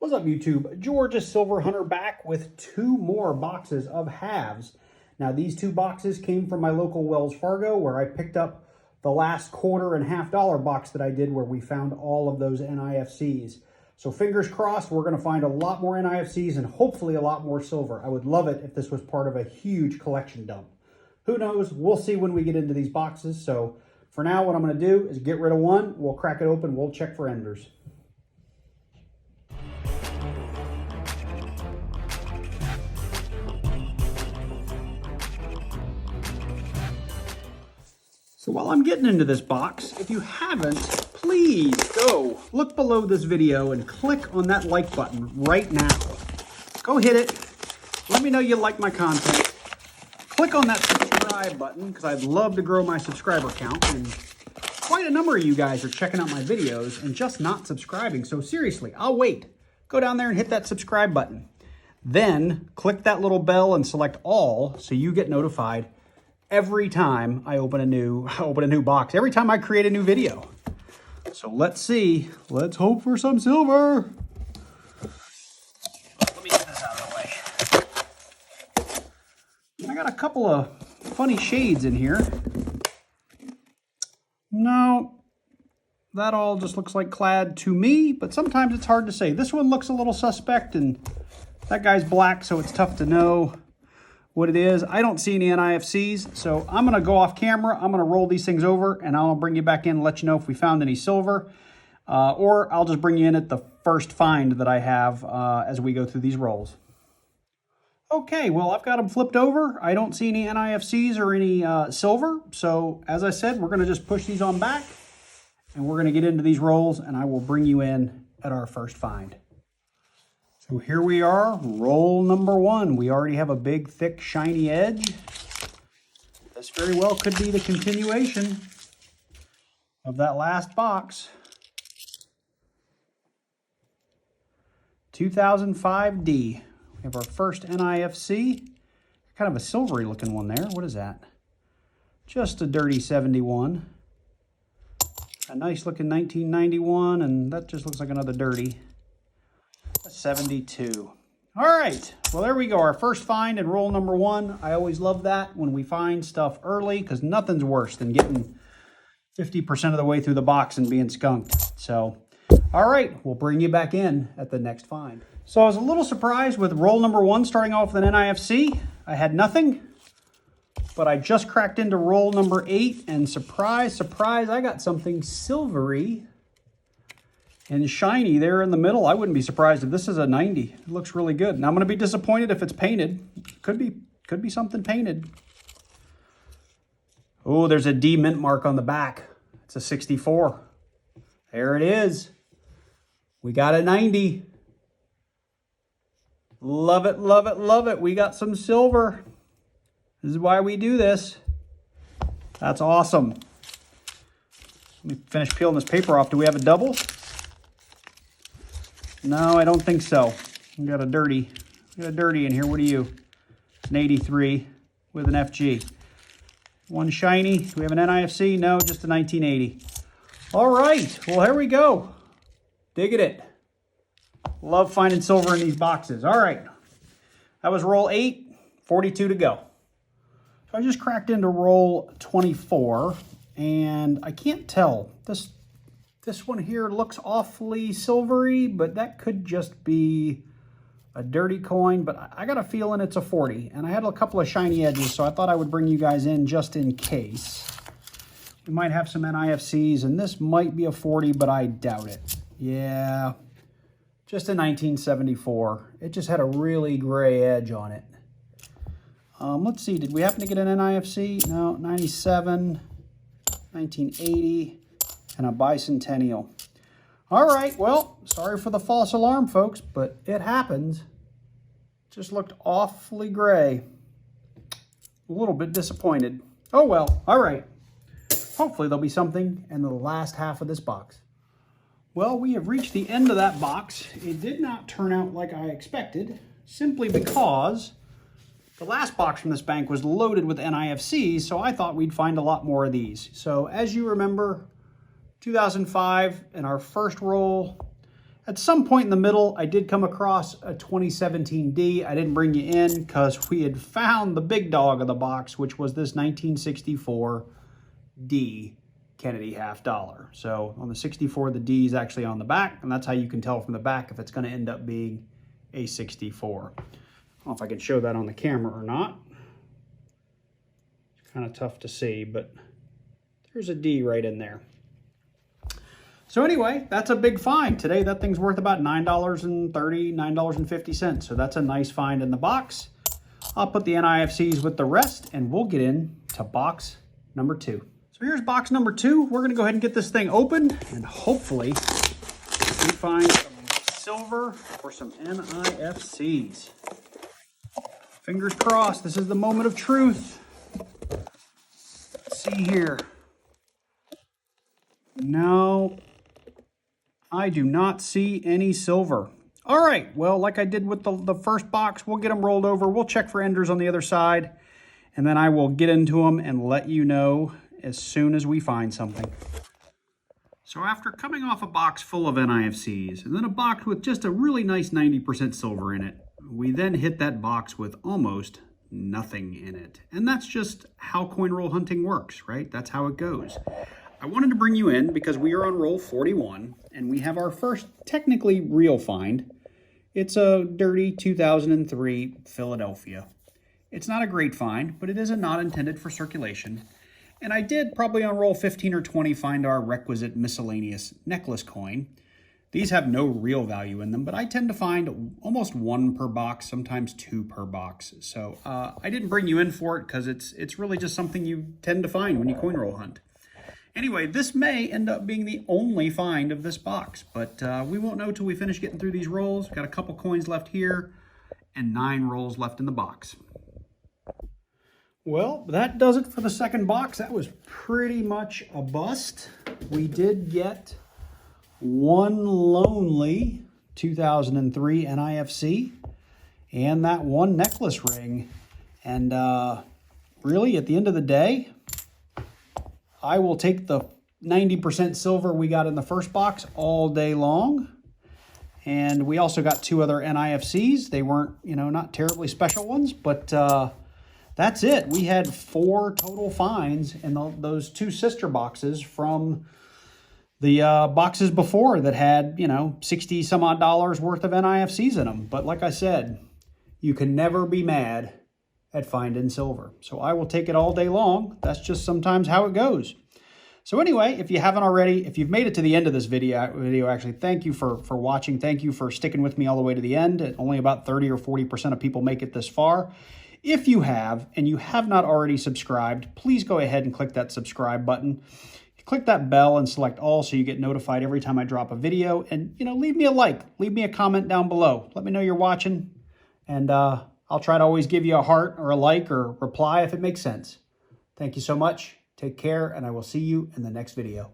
What's up, YouTube? Georgia Silver Hunter back with two more boxes of halves. Now, these two boxes came from my local Wells Fargo, where I picked up the last $quarter and $half box that I did, where we found all of those NIFCs. So fingers crossed, we're going to find a lot more NIFCs and hopefully a lot more silver. I would love it if this was part of a huge collection dump. Who knows? We'll see when we get into these boxes. So for now, what I'm going to do is get rid of one. We'll crack it open. We'll check for enders. So while I'm getting into this box, if you haven't, please go look below this video and click on that like button right now. Go hit it. Let me know you like my content. Click on that subscribe button because I'd love to grow my subscriber count. And quite a number of you guys are checking out my videos and just not subscribing. So seriously, I'll wait. Go down there and hit that subscribe button. Then click that little bell and select all so you get notified every time I open a new box, every time I create a new video. So let's see. Let's hope for some silver. Let me get this out of the way. I got a couple of funny shades in here. No, that all just looks like clad to me, but sometimes it's hard to say. This one looks a little suspect, and that guy's black, so it's tough to know what it is. I don't see any NIFCs, so I'm gonna go off camera. I'm gonna roll these things over and I'll bring you back in and let you know if we found any silver, or I'll just bring you in at the first find that I have as we go through these rolls. Okay, well, I've got them flipped over. I don't see any NIFCs or any silver. So as I said, we're gonna just push these on back and we're gonna get into these rolls and I will bring you in at our first find. So here we are, roll number one. We already have a big, thick, shiny edge. This very well could be the continuation of that last box. 2005D. We have our first NIFC. Kind of a silvery looking one there. What is that? Just a dirty 71. A nice looking 1991, and that just looks like another dirty 72. All right, well, there we go. Our first find in roll number one. I always love that when we find stuff early because nothing's worse than getting 50% of the way through the box and being skunked. So, all right, we'll bring you back in at the next find. So I was a little surprised with roll number one starting off with an NIFC. I had nothing, but I just cracked into roll number 8 and surprise, surprise, I got something silvery and shiny there in the middle. I wouldn't be surprised if this is a 90. It looks really good. Now I'm going to be disappointed if it's painted. Could be something painted. Oh, there's a D mint mark on the back. It's a 64. There it is. We got a 90. Love it, love it, love it. We got some silver. This is why we do this. That's awesome. Let me finish peeling this paper off. Do we have a double? No, I don't think so. We got a dirty in here. What are you? An 83 with an FG. One shiny. Do we have an NIFC? No, just a 1980. All right. Well, here we go. Digging it. Love finding silver in these boxes. All right. That was roll 8. 42 to go. So I just cracked into roll 24, and I can't tell. This one here looks awfully silvery, but that could just be a dirty coin, but I got a feeling it's a 40. And I had a couple of shiny edges, so I thought I would bring you guys in just in case. We might have some NIFCs, and this might be a 40, but I doubt it. Yeah, just a 1974. It just had a really gray edge on it. Let's see, did we happen to get an NIFC? No, 97, 1980. And a bicentennial. All right, well, sorry for the false alarm, folks, but it happens. Just looked awfully gray. A little bit disappointed. Oh, well, all right. Hopefully there'll be something in the last half of this box. Well, we have reached the end of that box. It did not turn out like I expected, simply because the last box from this bank was loaded with NIFCs, so I thought we'd find a lot more of these. So as you remember, 2005 in our first roll, At some point in the middle, I did come across a 2017 D. I didn't bring you in because we had found the big dog of the box, which was this 1964 D Kennedy half dollar. So on the 64, the D is actually on the back, and that's how you can tell from the back if it's going to end up being a 64. I don't know if I can show that on the camera or not. It's kind of tough to see, but there's a D right in there. So anyway, that's a big find. Today, that thing's worth about $9.30, $9.50. So that's a nice find in the box. I'll put the NIFCs with the rest, and we'll get into box number 2. So here's box number 2. We're going to go ahead and get this thing open, and hopefully we find some silver or some NIFCs. Fingers crossed. This is the moment of truth. Let's see here. No, I do not see any silver. All right, well, like I did with the first box, we'll get them rolled over. We'll check for enders on the other side, and then I will get into them and let you know as soon as we find something. So after coming off a box full of NIFCs, and then a box with just a really nice 90% silver in it, we then hit that box with almost nothing in it. And that's just how coin roll hunting works, right? That's how it goes. I wanted to bring you in because we are on roll 41, and we have our first technically real find. It's a dirty 2003 Philadelphia. It's not a great find, but it is a not intended for circulation. And I did probably on roll 15 or 20 find our requisite miscellaneous necklace coin. These have no real value in them, but I tend to find almost 1 per box, sometimes 2 per box. So I didn't bring you in for it because it's really just something you tend to find when you coin roll hunt. Anyway, this may end up being the only find of this box, but we won't know till we finish getting through these rolls. We've got a couple coins left here and 9 rolls left in the box. Well, that does it for the second box. That was pretty much a bust. We did get one lonely 2003 NIFC and that one necklace ring. And really, at the end of the day, I will take the 90% silver we got in the first box all day long. And we also got 2 other NIFCs. They weren't, not terribly special ones, but that's it. We had 4 total finds in those 2 sister boxes from the boxes before that had, 60 some odd dollars worth of NIFCs in them. But like I said, you can never be mad at finding silver. So I will take it all day long. That's just sometimes how it goes. So anyway, if you haven't already, if you've made it to the end of this video, actually, thank you for watching. Thank you for sticking with me all the way to the end. Only about 30 or 40% of people make it this far. If you have, and you have not already subscribed, please go ahead and click that subscribe button. Click that bell and select all so you get notified every time I drop a video. And, leave me a like, leave me a comment down below. Let me know you're watching, and I'll try to always give you a heart or a like or reply if it makes sense. Thank you so much. Take care, and I will see you in the next video.